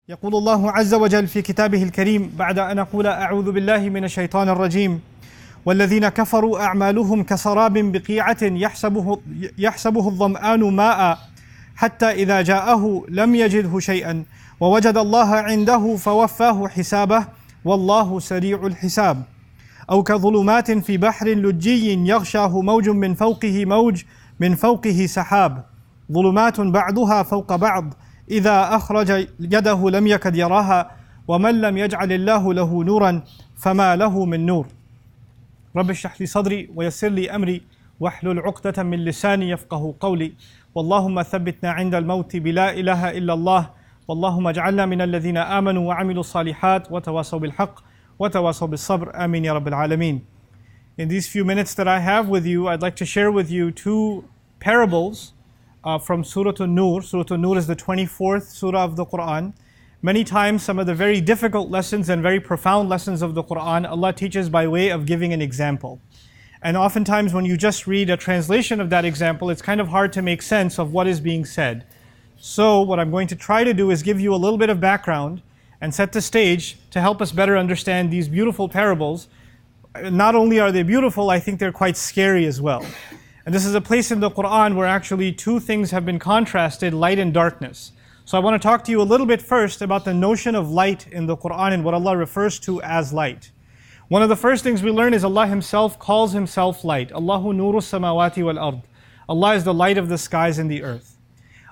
يقول الله عز وجل في كتابه الكريم بعد أن أقول أعوذ بالله من الشيطان الرجيم والذين كفروا أعمالهم كسراب بقيعة يحسبه الظمآن ماء حتى إذا جاءه لم يجده شيئا ووجد الله عنده فوفاه حسابه والله سريع الحساب أو كظلمات في بحر لجي يغشاه موج من فوقه سحاب ظلمات بعضها فوق بعض إذا أخرج يده لم يكد يراها ومن لم يجعل الله له نورا فما له من نور رب اشرح لي صدري ويسر لي أمري واحلل عقدة من لساني يفقه قولي واللهم ثبتنا عند الموت بلا إله إلا الله واللهم اجعلنا من الذين آمنوا وعملوا الصالحات وتواصوا بالحق وتواصوا بالصبر آمين يا رب العالمين. In these few minutes that I have with you, I'd like to share with you two parables from Surah An-Nur. Surah An-Nur is the 24th surah of the Quran. Many times some of the very difficult lessons and very profound lessons of the Quran, Allah teaches by way of giving an example. And oftentimes when you just read a translation of that example, it's kind of hard to make sense of what is being said. So what I'm going to try to do is give you a little bit of background and set the stage to help us better understand these beautiful parables. Not only are they beautiful, I think they're quite scary as well. And this is a place in the Quran where actually two things have been contrasted, light and darkness. So I want to talk to you a little bit first about the notion of light in the Quran and what Allah refers to as light. One of the first things we learn is Allah Himself calls Himself light. Allahu nuru samawati wal ard. Allah is the light of the skies and the earth.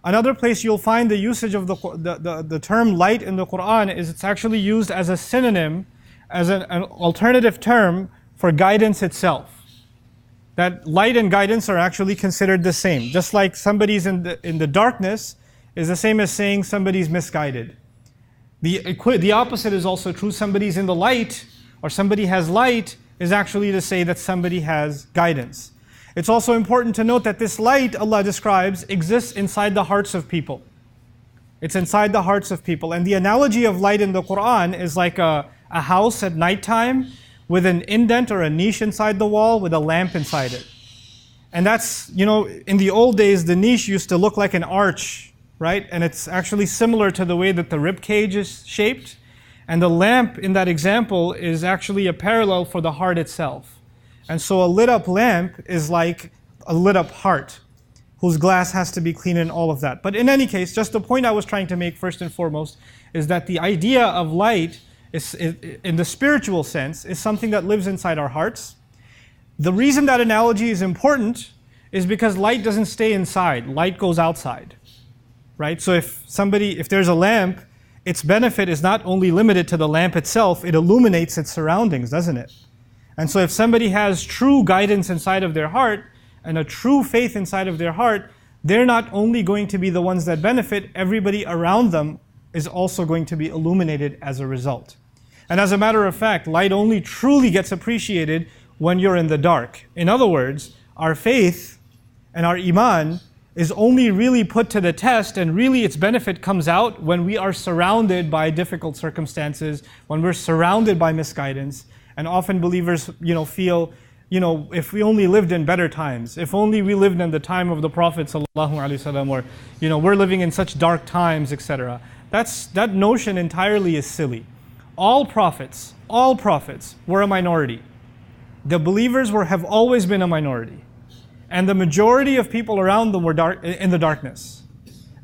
Another place you'll find the usage of the term light in the Quran is it's actually used as a synonym, as an alternative term for guidance itself. That light and guidance are actually considered the same. Just like somebody's in the darkness is the same as saying somebody's misguided. The opposite is also true. Somebody's in the light or somebody has light is actually to say that somebody has guidance. It's also important to note that this light Allah describes exists inside the hearts of people. It's inside the hearts of people. And the analogy of light in the Quran is like a house at nighttime with an indent or a niche inside the wall with a lamp inside it. And that's, in the old days, the niche used to look like an arch, right? And it's actually similar to the way that the rib cage is shaped. And the lamp in that example is actually a parallel for the heart itself. And so a lit up lamp is like a lit up heart, whose glass has to be clean and all of that. But in any case, just the point I was trying to make first and foremost is that the idea of light is, in the spiritual sense, is something that lives inside our hearts. The reason that analogy is important is because light doesn't stay inside, light goes outside, right? So if there's a lamp, its benefit is not only limited to the lamp itself, it illuminates its surroundings, doesn't it? And so if somebody has true guidance inside of their heart and a true faith inside of their heart, they're not only going to be the ones that benefit, everybody around them is also going to be illuminated as a result. And as a matter of fact, light only truly gets appreciated when you're in the dark. In other words, our faith and our iman is only really put to the test, and really its benefit comes out when we are surrounded by difficult circumstances, when we're surrounded by misguidance. And often believers, feel, if we only lived in better times, if only we lived in the time of the Prophet ﷺ, or, we're living in such dark times, etc. That notion entirely is silly. All prophets were a minority. The believers have always been a minority. And the majority of people around them were in the darkness.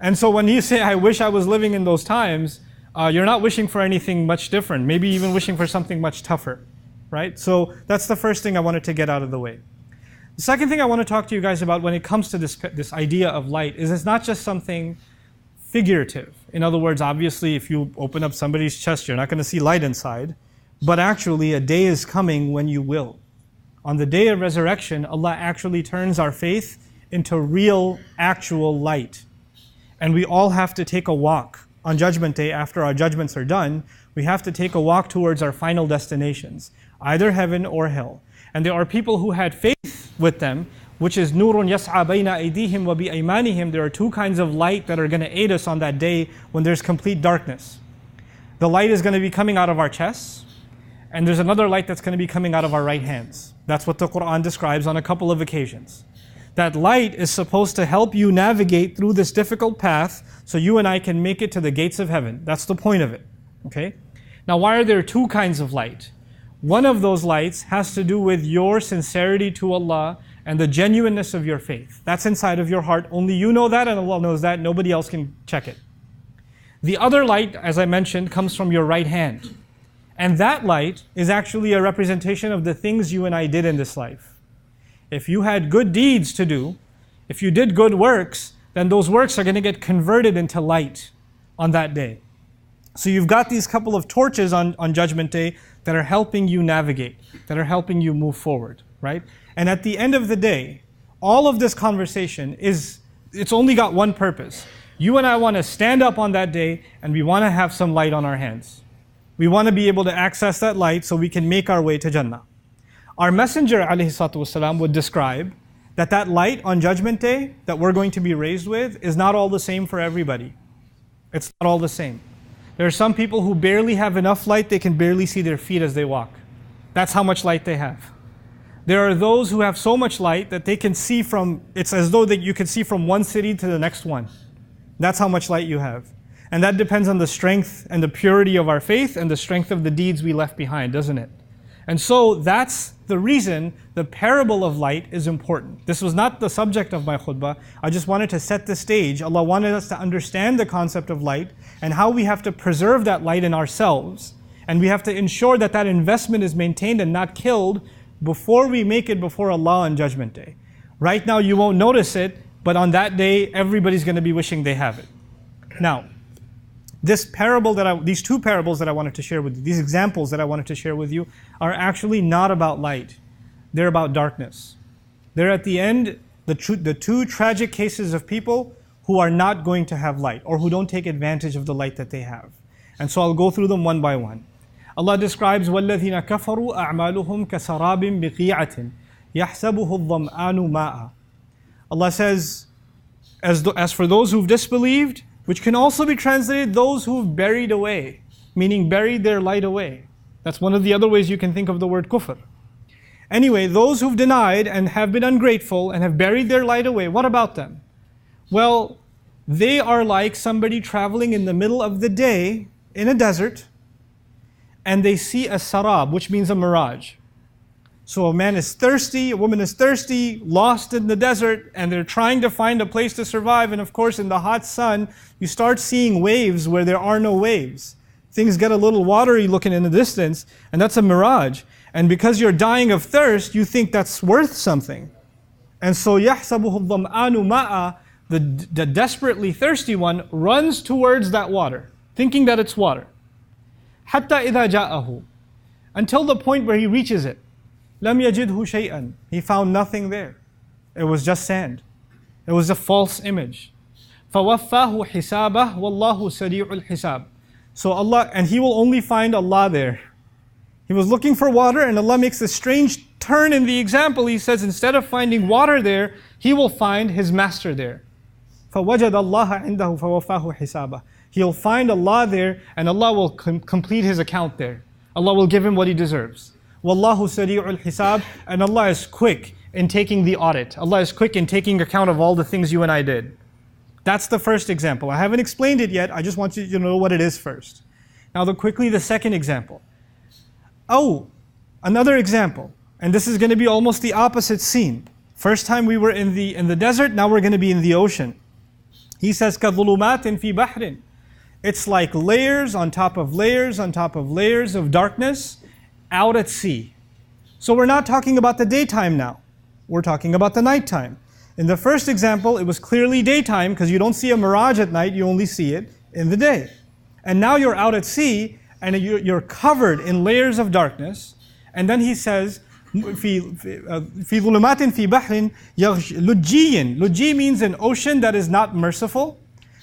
And so when you say, I wish I was living in those times, you're not wishing for anything much different, maybe even wishing for something much tougher. Right? So that's the first thing I wanted to get out of the way. The second thing I want to talk to you guys about when it comes to this idea of light is it's not just something figurative. In other words, obviously if you open up somebody's chest, you're not going to see light inside. But actually a day is coming when you will. On the day of resurrection, Allah actually turns our faith into real, actual light. And we all have to take a walk on Judgment Day after our judgments are done. We have to take a walk towards our final destinations, either heaven or hell. And there are people who had faith with them, which is nurun yas'a bayna aydihim wa bi aymanihim. There are two kinds of light that are going to aid us on that day when there's complete darkness. The light is going to be coming out of our chests, and there's another light that's going to be coming out of our right hands. That's what the Quran describes on a couple of occasions. That light is supposed to help you navigate through this difficult path so you and I can make it to the gates of heaven. That's the point of it. Okay? Now, why are there two kinds of light? One of those lights has to do with your sincerity to Allah and the genuineness of your faith. That's inside of your heart. Only you know that and Allah knows that. Nobody else can check it. The other light, as I mentioned, comes from your right hand. And that light is actually a representation of the things you and I did in this life. If you had good deeds to do, if you did good works, then those works are going to get converted into light on that day. So you've got these couple of torches on Judgment Day that are helping you navigate, that are helping you move forward, right? And at the end of the day, all of this conversation it's only got one purpose. You and I want to stand up on that day and we want to have some light on our hands. We want to be able to access that light so we can make our way to Jannah. Our Messenger ﷺ would describe that light on Judgment Day that we're going to be raised with is not all the same for everybody. It's not all the same. There are some people who barely have enough light, they can barely see their feet as they walk. That's how much light they have. There are those who have so much light that they can see it's as though that you can see from one city to the next one. That's how much light you have. And that depends on the strength and the purity of our faith and the strength of the deeds we left behind, doesn't it? And so that's the reason the parable of light is important. This was not the subject of my khutbah. I just wanted to set the stage. Allah wanted us to understand the concept of light and how we have to preserve that light in ourselves. And we have to ensure that that investment is maintained and not killed before we make it before Allah on Judgment Day. Right now you won't notice it, but on that day everybody's going to be wishing they have it. Now, these two parables that I wanted to share with you, these examples that I wanted to share with you, are actually not about light. They're about darkness. They're at the end, the two tragic cases of people who are not going to have light or who don't take advantage of the light that they have. And so I'll go through them one by one. Allah describes وَالَّذِينَ كَفَرُوا أَعْمَالُهُمْ كَسَرَابٍ بِقِيعَةٍ يَحْسَبُهُ الظَّمْآنُ مَاءً. Allah says, as for those who've disbelieved, which can also be translated those who've buried away, meaning buried their light away. That's one of the other ways you can think of the word kufr. Anyway, those who've denied and have been ungrateful and have buried their light away, what about them? Well, they are like somebody traveling in the middle of the day in a desert and they see a sarab, which means a mirage. So a man is thirsty, a woman is thirsty, lost in the desert, and they're trying to find a place to survive. And of course, in the hot sun, you start seeing waves where there are no waves. Things get a little watery looking in the distance, and that's a mirage. And because you're dying of thirst, you think that's worth something. And so, يَحْسَبُهُ الظَّمْآنُ مَاءً, the desperately thirsty one runs towards that water, thinking that it's water. حَتَّى إِذَا جَاءَهُ, until the point where he reaches it. لَمْ يَجِدْهُ شَيْئًا, he found nothing there. It was just sand. It was a false image. فَوَفَّاهُ حِسَابَهُ وَاللَّهُ سَرِيعُ الْحِسَابِ. So Allah, and he will only find Allah there. He was looking for water and Allah makes a strange turn in the example. He says instead of finding water there, he will find his master there. فَوَجَدَ اللَّهَ عِنْدَهُ فَوَفَّاهُ حِسَابَهُ. He'll find Allah there and Allah will complete his account there. Allah will give him what he deserves. وَاللَّهُ سَرِيعُ الْحِسَابِ. And Allah is quick in taking the audit. Allah is quick in taking account of all the things you and I did. That's the first example. I haven't explained it yet. I just want you to know what it is first. Now quickly the second example. Oh, another example. And this is going to be almost the opposite scene. First time we were in the desert, now we're going to be in the ocean. He says, كَظُلُمَاتٍ فِي بَحْرٍ. It's like layers on top of layers on top of layers of darkness out at sea. So we're not talking about the daytime now. We're talking about the nighttime. In the first example, it was clearly daytime because you don't see a mirage at night, you only see it in the day. And now you're out at sea and you're covered in layers of darkness. And then he says, في ظلمات في بحر لجي. Lujji means an ocean that is not merciful,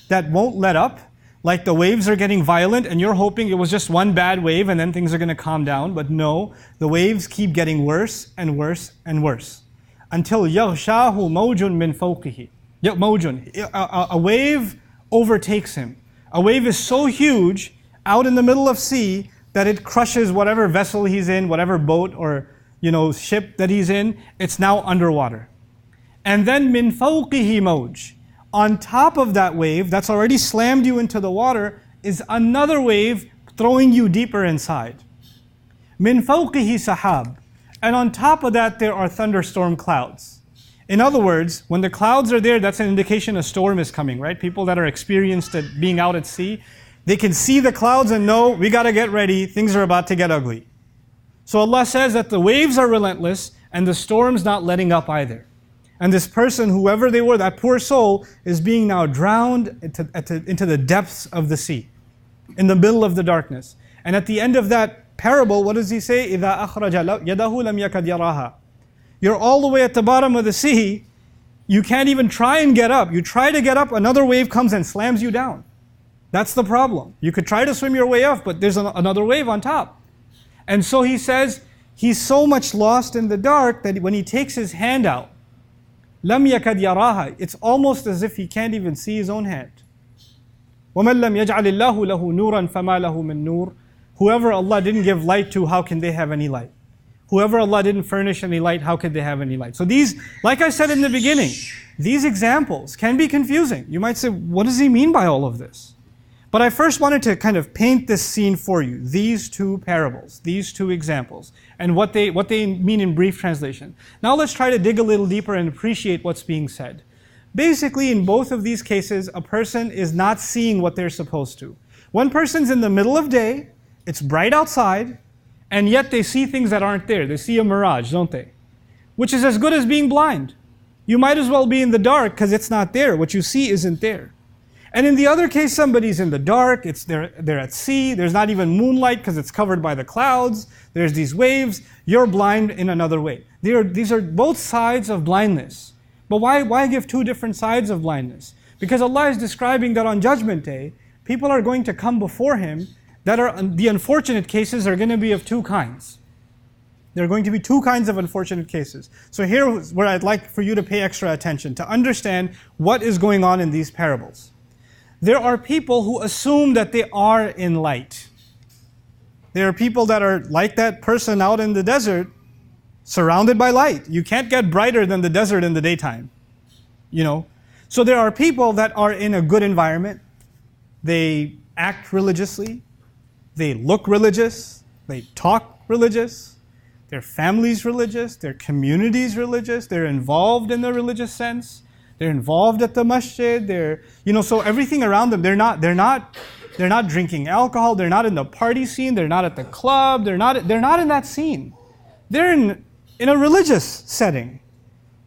that won't let up. Like the waves are getting violent and you're hoping it was just one bad wave and then things are going to calm down. But no, the waves keep getting worse and worse and worse. Until يَغْشَاهُ مَوْجٌ مِّن فَوْقِهِ. A wave overtakes him. A wave is so huge out in the middle of sea that it crushes whatever vessel he's in, whatever boat or ship that he's in. It's now underwater. And then min fawqihi mawj. On top of that wave that's already slammed you into the water is another wave throwing you deeper inside. Min fawqihi sahab. And on top of that there are thunderstorm clouds. In other words, when the clouds are there, that's an indication a storm is coming, right? People that are experienced at being out at sea, they can see the clouds and know, we got to get ready, things are about to get ugly. So Allah says that the waves are relentless and the storm's not letting up either. And this person, whoever they were, that poor soul, is being now drowned into the depths of the sea, in the middle of the darkness. And at the end of that parable, what does he say? إِذَا أَخْرَجَ يَدَهُ لَمْ يَكَدْ يَرَاهَا. You're all the way at the bottom of the sea, you can't even try and get up. You try to get up, another wave comes and slams you down. That's the problem. You could try to swim your way off, but there's another wave on top. And so he says, he's so much lost in the dark that when he takes his hand out, لَمْ يَكَدْ يَرَاهَا, it's almost as if he can't even see his own hand. وَمَنْ لَمْ يَجْعَلِ اللَّهُ لَهُ نُورًا فَمَا لَهُ مِن نُور. Whoever Allah didn't give light to, how can they have any light? Whoever Allah didn't furnish any light, how could they have any light? So these, like I said in the beginning, these examples can be confusing. You might say, what does he mean by all of this? But I first wanted to kind of paint this scene for you, these two parables, these two examples, and what they mean in brief translation. Now let's try to dig a little deeper and appreciate what's being said. Basically, in both of these cases, a person is not seeing what they're supposed to. One person's in the middle of day, it's bright outside, and yet they see things that aren't there. They see a mirage, don't they? Which is as good as being blind. You might as well be in the dark because it's not there. What you see isn't there. And in the other case, somebody's in the dark, they're at sea, there's not even moonlight because it's covered by the clouds, there's these waves, you're blind in another way. These are both sides of blindness. But why give two different sides of blindness? Because Allah is describing that on Judgment Day, people are going to come before Him that are, the unfortunate cases are going to be of two kinds. There are going to be two kinds of unfortunate cases. So here's where I'd like for you to pay extra attention, to understand what is going on in these parables. There are people who assume that they are in light. There are people that are like that person out in the desert, surrounded by light. You can't get brighter than the desert in the daytime. You know? So there are people that are in a good environment. They act religiously. They look religious. They talk religious. Their family's religious. Their community's religious. They're involved in the religious sense. They're involved at the masjid. So everything around them, they're not drinking alcohol. They're not in the party scene. They're not at the club. They're not in that scene. They're in a religious setting.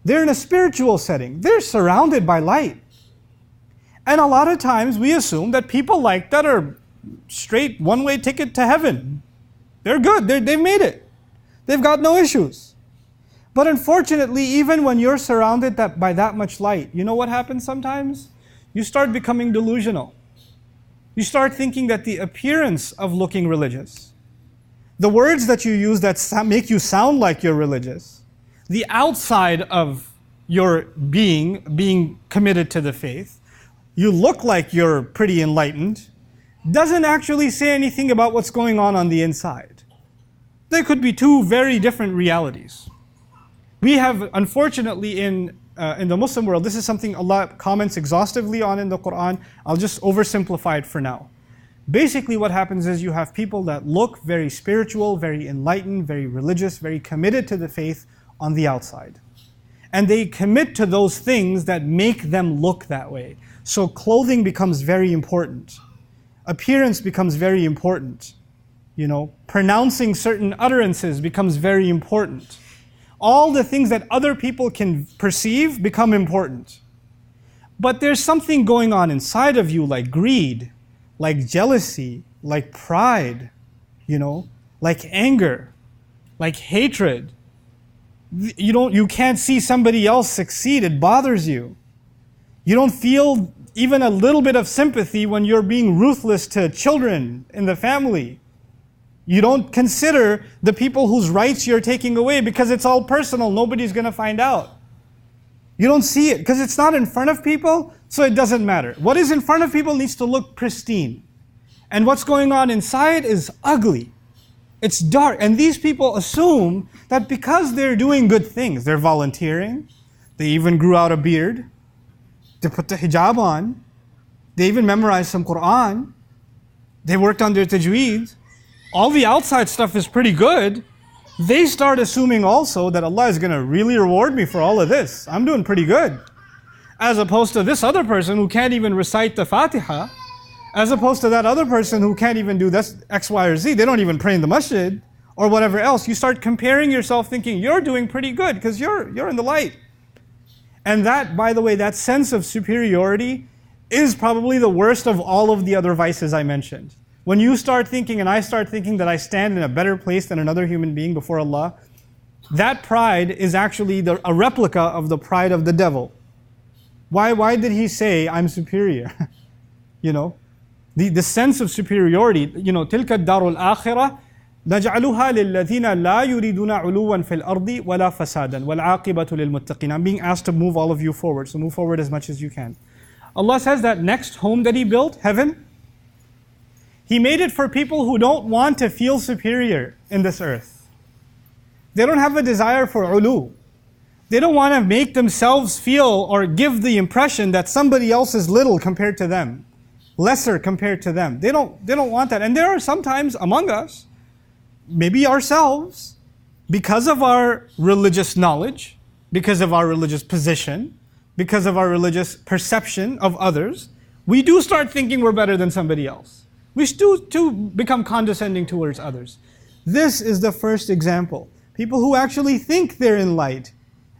They're in a spiritual setting. They're surrounded by light. And a lot of times we assume that people like that are straight one-way ticket to heaven. They're good. They've made it. They've got no issues. But unfortunately, even when you're surrounded by that much light, you know what happens sometimes? You start becoming delusional. You start thinking that the appearance of looking religious, the words that you use that make you sound like you're religious, the outside of your being committed to the faith, you look like you're pretty enlightened, doesn't actually say anything about what's going on the inside. There could be two very different realities. We have, unfortunately, in the Muslim world, this is something Allah comments exhaustively on in the Quran. I'll just oversimplify it for now. Basically what happens is you have people that look very spiritual, very enlightened, very religious, very committed to the faith on the outside. And they commit to those things that make them look that way. So clothing becomes very important. Appearance becomes very important. Pronouncing certain utterances becomes very important. All the things that other people can perceive become important. But there's something going on inside of you like greed, like jealousy, like pride, like anger, like hatred. You can't see somebody else succeed, it bothers you. You don't feel even a little bit of sympathy when you're being ruthless to children in the family. You don't consider the people whose rights you're taking away because it's all personal. Nobody's going to find out. You don't see it because it's not in front of people, so it doesn't matter. What is in front of people needs to look pristine. And what's going on inside is ugly. It's dark. And these people assume that because they're doing good things, they're volunteering, They even grew out a beard. They put the hijab on. They even memorized some Quran. They worked on their tajweed. All the outside stuff is pretty good. They start assuming also that Allah is going to really reward me for all of this. I'm doing pretty good. As opposed to this other person who can't even recite the Fatiha. As opposed to that other person who can't even do this X, Y, or Z. They don't even pray in the masjid or whatever else. You start comparing yourself thinking you're doing pretty good because you're in the light. And that, by the way, that sense of superiority is probably the worst of all of the other vices I mentioned. When you start thinking and I start thinking that I stand in a better place than another human being before Allah, that pride is actually a replica of the pride of the devil. Why did he say, I'm superior? You know, the sense of superiority, you know, تِلْكَ الدَّارُ الْآخِرَةِ نَجْعَلُهَا لِلَّذِينَ لَا يُرِيدُونَ عُلُوًّا فِي الْأَرْضِ وَلَا فَسَادًا وَالْعَاقِبَةُ لِلْمُتَّقِينَ. I'm being asked to move all of you forward, so move forward as much as you can. Allah says that next home that He built, heaven, He made it for people who don't want to feel superior in this earth. They don't have a desire for ulu. They don't want to make themselves feel or give the impression that somebody else is little compared to them, lesser compared to them. They don't want that. And there are sometimes among us, maybe ourselves, because of our religious knowledge, because of our religious position, because of our religious perception of others, we do start thinking we're better than somebody else. We do become condescending towards others. This is the first example. People who actually think they're in light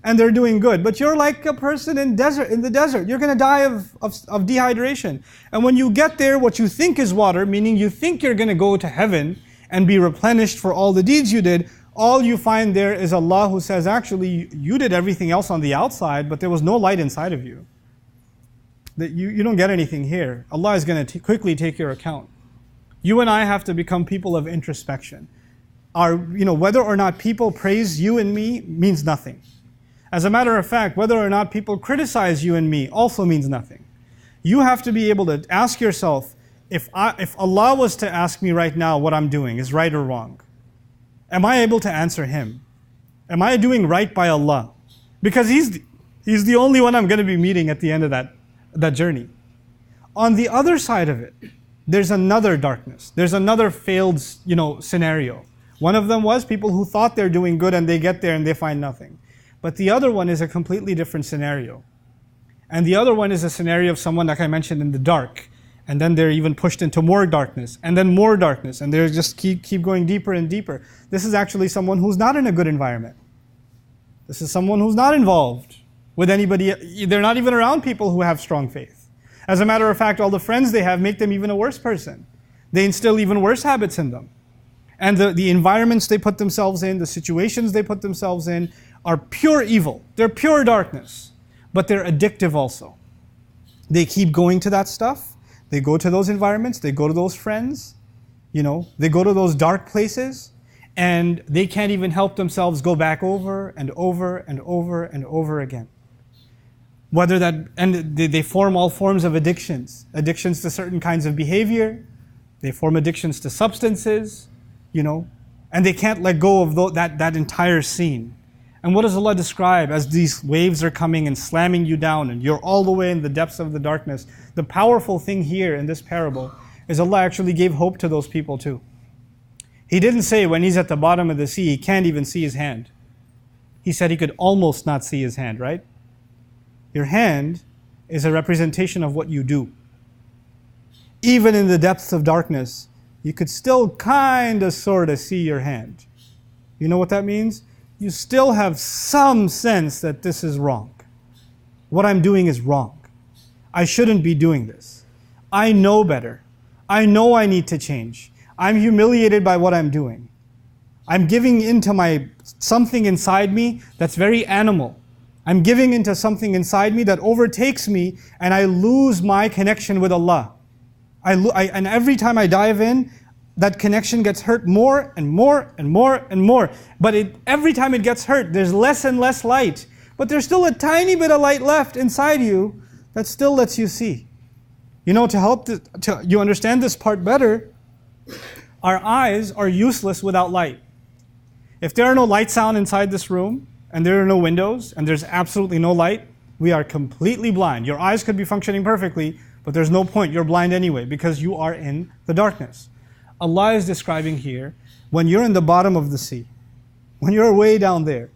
and they're doing good. But you're like a person in the desert. You're going to die of dehydration. And when you get there, what you think is water, meaning you think you're going to go to heaven and be replenished for all the deeds you did, all you find there is Allah who says, actually, you did everything else on the outside, but there was no light inside of you. That you don't get anything here. Allah is going to quickly take your account. You and I have to become people of introspection. Whether or not people praise you and me means nothing. As a matter of fact, whether or not people criticize you and me also means nothing. You have to be able to ask yourself, if Allah was to ask me right now what I'm doing is right or wrong, am I able to answer Him? Am I doing right by Allah? Because He's the only one I'm going to be meeting at the end of that journey. On the other side of it, there's another darkness. There's another failed scenario. One of them was people who thought they're doing good and they get there and they find nothing. But the other one is a completely different scenario. And the other one is a scenario of someone, like I mentioned, in the dark. And then they're even pushed into more darkness, and then more darkness, and they just keep going deeper and deeper. This is actually someone who's not in a good environment. This is someone who's not involved with anybody. They're not even around people who have strong faith. As a matter of fact, all the friends they have make them even a worse person. They instill even worse habits in them. And the environments they put themselves in, the situations they put themselves in, are pure evil. They're pure darkness. But they're addictive also. They keep going to that stuff. They go to those environments, they go to those friends, they go to those dark places, and they can't even help themselves go back over and over and over and over again. They form all forms of addictions to certain kinds of behavior, they form addictions to substances, and they can't let go of that entire scene. And what does Allah describe as these waves are coming and slamming you down and you're all the way in the depths of the darkness? The powerful thing here in this parable is Allah actually gave hope to those people too. He didn't say when He's at the bottom of the sea, He can't even see His hand. He said He could almost not see His hand, right? Your hand is a representation of what you do. Even in the depths of darkness, you could still kind of sort of see your hand. You know what that means? You still have some sense that this is wrong. What I'm doing is wrong. I shouldn't be doing this. I know better. I know I need to change. I'm humiliated by what I'm doing. I'm giving into something inside me that's very animal. I'm giving into something inside me that overtakes me, and I lose my connection with Allah. And every time I dive in, that connection gets hurt more and more and more and more. But every time it gets hurt, there's less and less light. But there's still a tiny bit of light left inside you that still lets you see. To help you understand this part better, our eyes are useless without light. If there are no lights on inside this room, and there are no windows, and there's absolutely no light, we are completely blind. Your eyes could be functioning perfectly, but there's no point. You're blind anyway because you are in the darkness. Allah is describing here when you're in the bottom of the sea, when you're way down there.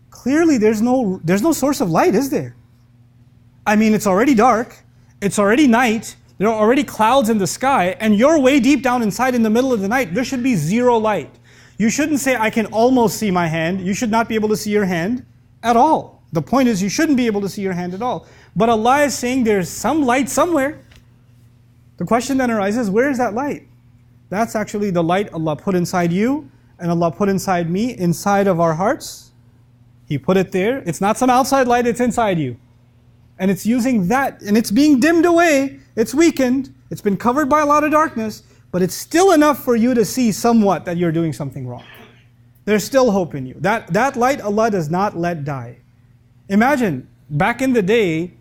Clearly there's no source of light, is there? I mean, it's already dark, it's already night, there are already clouds in the sky, and you're way deep down inside in the middle of the night. There should be zero light. You shouldn't say, I can almost see my hand. You should not be able to see your hand at all. The point is, you shouldn't be able to see your hand at all. But Allah is saying there's some light somewhere. The question then arises, where is that light? That's actually the light Allah put inside you, and Allah put inside me, inside of our hearts. He put it there. It's not some outside light, it's inside you. And it's using that, and it's being dimmed away, it's weakened, it's been covered by a lot of darkness, but it's still enough for you to see somewhat that you're doing something wrong. There's still hope in you. That light Allah does not let die. Imagine, back in the day,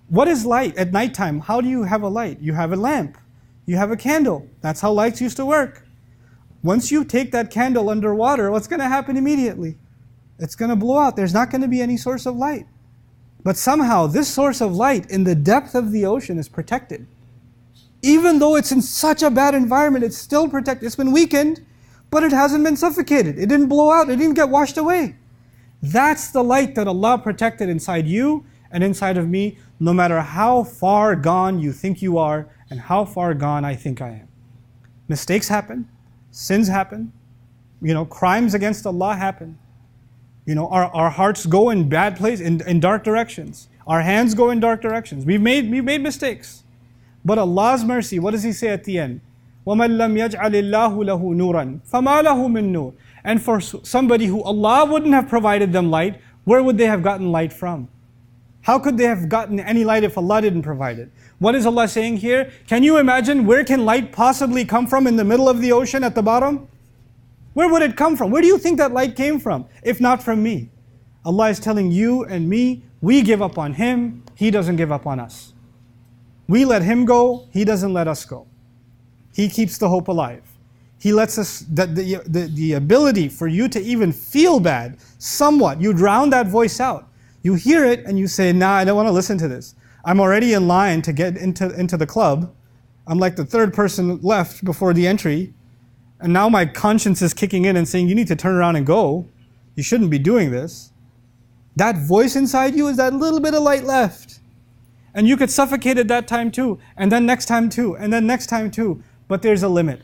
what is light at nighttime? How do you have a light? You have a lamp. You have a candle. That's how lights used to work. Once you take that candle underwater, what's going to happen immediately? It's going to blow out. There's not going to be any source of light. But somehow this source of light in the depth of the ocean is protected. Even though it's in such a bad environment, it's still protected. It's been weakened, but it hasn't been suffocated. It didn't blow out. It didn't get washed away. That's the light that Allah protected inside you and inside of me, no matter how far gone you think you are and how far gone I think I am. Mistakes happen. Sins happen. Crimes against Allah happen. Our hearts go in bad places, in dark directions. Our hands go in dark directions. We've made mistakes. But Allah's mercy, what does He say at the end? وَمَنْ لَمْ يَجْعَلِ اللَّهُ لَهُ نُورًا فَمَا لَهُ مِن نُورٍ. And for somebody who Allah wouldn't have provided them light, where would they have gotten light from? How could they have gotten any light if Allah didn't provide it? What is Allah saying here? Can you imagine where can light possibly come from in the middle of the ocean at the bottom? Where would it come from? Where do you think that light came from, if not from me? Allah is telling you and me, we give up on Him, He doesn't give up on us. We let Him go, He doesn't let us go. He keeps the hope alive. He lets us, the ability for you to even feel bad, somewhat, you drown that voice out. You hear it and you say, nah, I don't want to listen to this. I'm already in line to get into the club. I'm like the third person left before the entry. And now my conscience is kicking in and saying, you need to turn around and go. You shouldn't be doing this. That voice inside you is that little bit of light left. And you could suffocate at that time too, and then next time too, and then next time too. But there's a limit.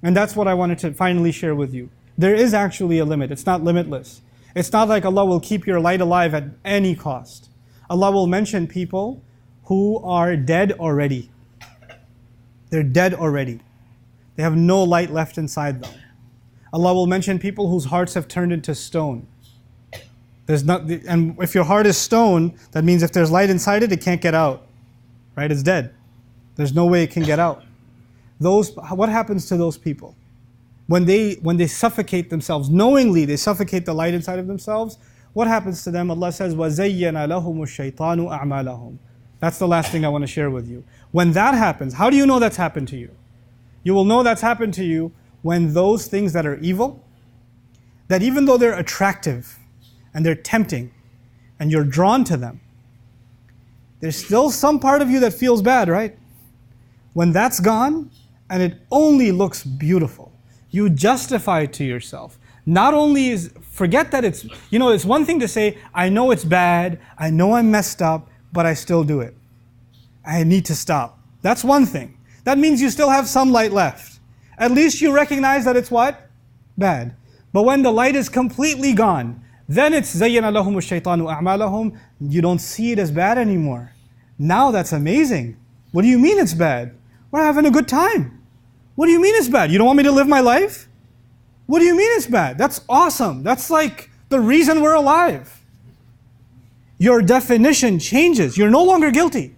And that's what I wanted to finally share with you. There is actually a limit. It's not limitless. It's not like Allah will keep your light alive at any cost. Allah will mention people who are dead already. They're dead already. They have no light left inside them. Allah will mention people whose hearts have turned into stone. And if your heart is stone, that means if there's light inside it, it can't get out. Right? It's dead. There's no way it can get out. What happens to those people? When they suffocate themselves, knowingly they suffocate the light inside of themselves, what happens to them? Allah says, وَزَيَّنَ لَهُمُ الشَّيْطَانُ أَعْمَالَهُم. That's the last thing I want to share with you. When that happens, how do you know that's happened to you? You will know that's happened to you when those things that are evil, that even though they're attractive and they're tempting and you're drawn to them, there's still some part of you that feels bad, right? When that's gone and it only looks beautiful, you justify it to yourself. Not only forget that it's one thing to say, I know it's bad, I know I'm messed up, but I still do it. I need to stop. That's one thing. That means you still have some light left. At least you recognize that it's what? Bad. But when the light is completely gone, then it's زَيَّنَ لَهُمُ الشَّيْطَانُ أَعْمَالَهُم. You don't see it as bad anymore. Now that's amazing. What do you mean it's bad? We're having a good time. What do you mean it's bad? You don't want me to live my life? What do you mean it's bad? That's awesome. That's like the reason we're alive. Your definition changes. You're no longer guilty.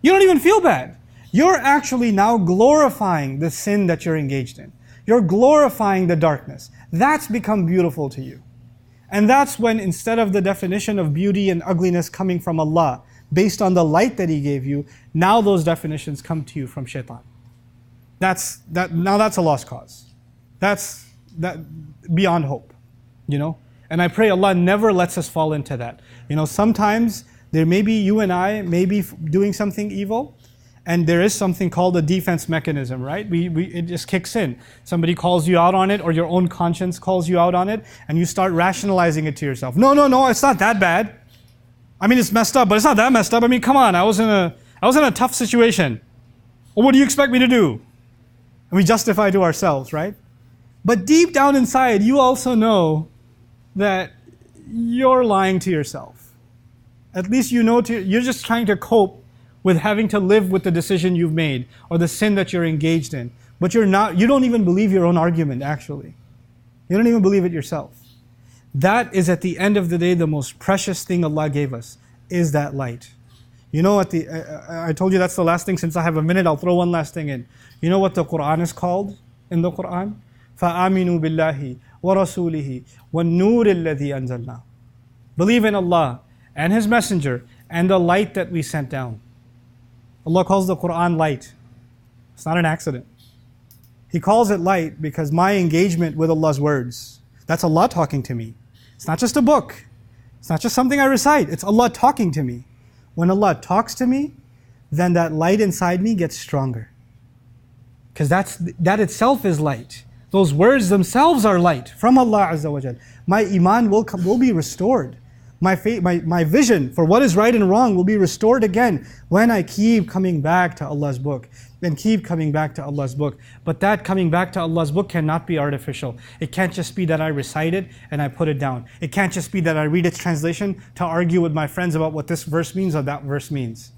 You don't even feel bad. You're actually now glorifying the sin that you're engaged in. You're glorifying the darkness. That's become beautiful to you. And that's when, instead of the definition of beauty and ugliness coming from Allah, based on the light that He gave you, now those definitions come to you from shaitan. Now that's a lost cause. That's beyond hope, And I pray Allah never lets us fall into that. Sometimes there may be you and I may be doing something evil, and there is something called a defense mechanism, right? It just kicks in. Somebody calls you out on it, or your own conscience calls you out on it, and you start rationalizing it to yourself. No, it's not that bad. I mean, it's messed up, but it's not that messed up. I mean, come on, I was in a tough situation. Well, what do you expect me to do? And we justify to ourselves, right? But deep down inside, you also know that you're lying to yourself. At least you're just trying to cope with having to live with the decision you've made or the sin that you're engaged in. But you don't even believe your own argument, actually. You don't even believe it yourself. That is, at the end of the day, the most precious thing Allah gave us, is that light. I told you that's the last thing. Since I have a minute, I'll throw one last thing in. You know what the Quran is called in the Quran? فَآمِنُوا بِاللَّهِ وَرَسُولِهِ وَالنُّورِ الَّذِي أَنزَلْنَا. Believe in Allah and His Messenger and the light that we sent down. Allah calls the Quran light. It's not an accident. He calls it light because my engagement with Allah's words, that's Allah talking to me. It's not just a book. It's not just something I recite. It's Allah talking to me. When Allah talks to me, then that light inside me gets stronger. Because that itself is light. Those words themselves are light from Allah Azza wa Jal. My iman will be restored. My vision for what is right and wrong will be restored again when I keep coming back to Allah's book and keep coming back to Allah's book. But that coming back to Allah's book cannot be artificial. It can't just be that I recite it and I put it down. It can't just be that I read its translation to argue with my friends about what this verse means or that verse means.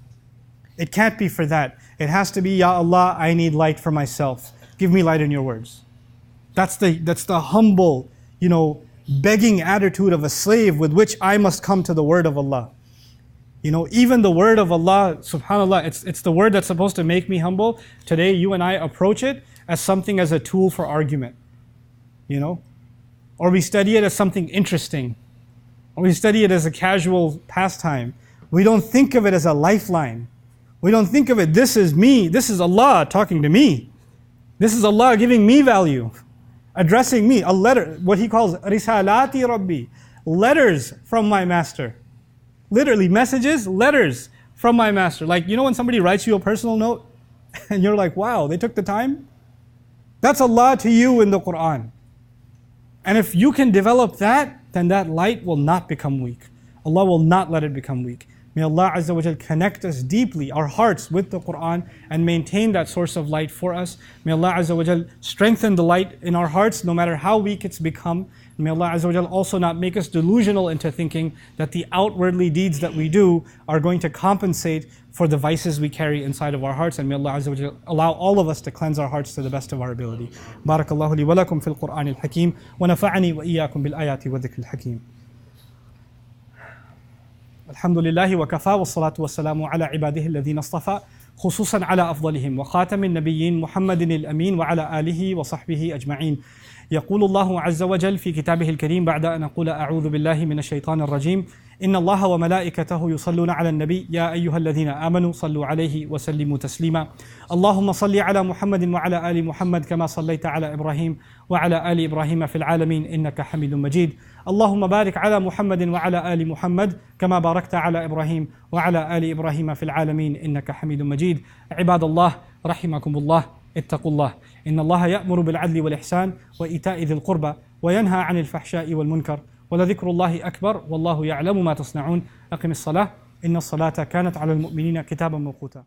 It can't be for that. It has to be, Ya Allah, I need light for myself. Give me light in your words. That's the humble, begging attitude of a slave with which I must come to the word of Allah. Even the word of Allah, subhanAllah, it's the word that's supposed to make me humble. Today, you and I approach it as something as a tool for argument. Or we study it as something interesting. Or we study it as a casual pastime. We don't think of it as a lifeline. We don't think of it, this is me, this is Allah talking to me. This is Allah giving me value, addressing me, a letter, what He calls risalati Rabbi, letters from my master. Literally, messages, letters from my master. Like, when somebody writes you a personal note, and you're like, wow, they took the time? That's Allah to you in the Quran. And if you can develop that, then that light will not become weak. Allah will not let it become weak. May Allah Azza wa Jal connect us deeply, our hearts with the Quran, and maintain that source of light for us. May Allah Azza wa Jal strengthen the light in our hearts no matter how weak it's become. May Allah Azza wa Jal also not make us delusional into thinking that the outwardly deeds that we do are going to compensate for the vices we carry inside of our hearts. And may Allah Azza wa Jal allow all of us to cleanse our hearts to the best of our ability. Barakallahu li wa lakum fil Qur'an al-Hakim wa nafa'ani wa iyyakum bil ayati wa dhikr al-Hakim. الحمد لله وكفى والصلاة والسلام على عباده الذين اصطفى خصوصا على أفضلهم وخاتم النبيين محمد الأمين وعلى آله وصحبه أجمعين. يقول الله عز وجل في كتابه الكريم بعد أن أقول أعوذ بالله من الشيطان الرجيم إن الله وملائكته يصلون على النبي يا أيها الذين آمنوا صلوا عليه وسلموا تسليما. اللهم صل على محمد وعلى آل محمد كما صليت على إبراهيم وعلى آل إبراهيم في العالمين إنك حميد مجيد. اللهم بارك على محمد وعلى آل محمد كما باركت على إبراهيم وعلى آل إبراهيم في العالمين إنك حميد مجيد. عباد الله رحمكم الله اتقوا الله إن الله يأمر بالعدل والإحسان وإيتاء ذي القربى وينهى عن الفحشاء والمنكر ولذكر الله أكبر والله يعلم ما تصنعون. أقم الصلاة إن الصلاة كانت على المؤمنين كتابا موقوتا.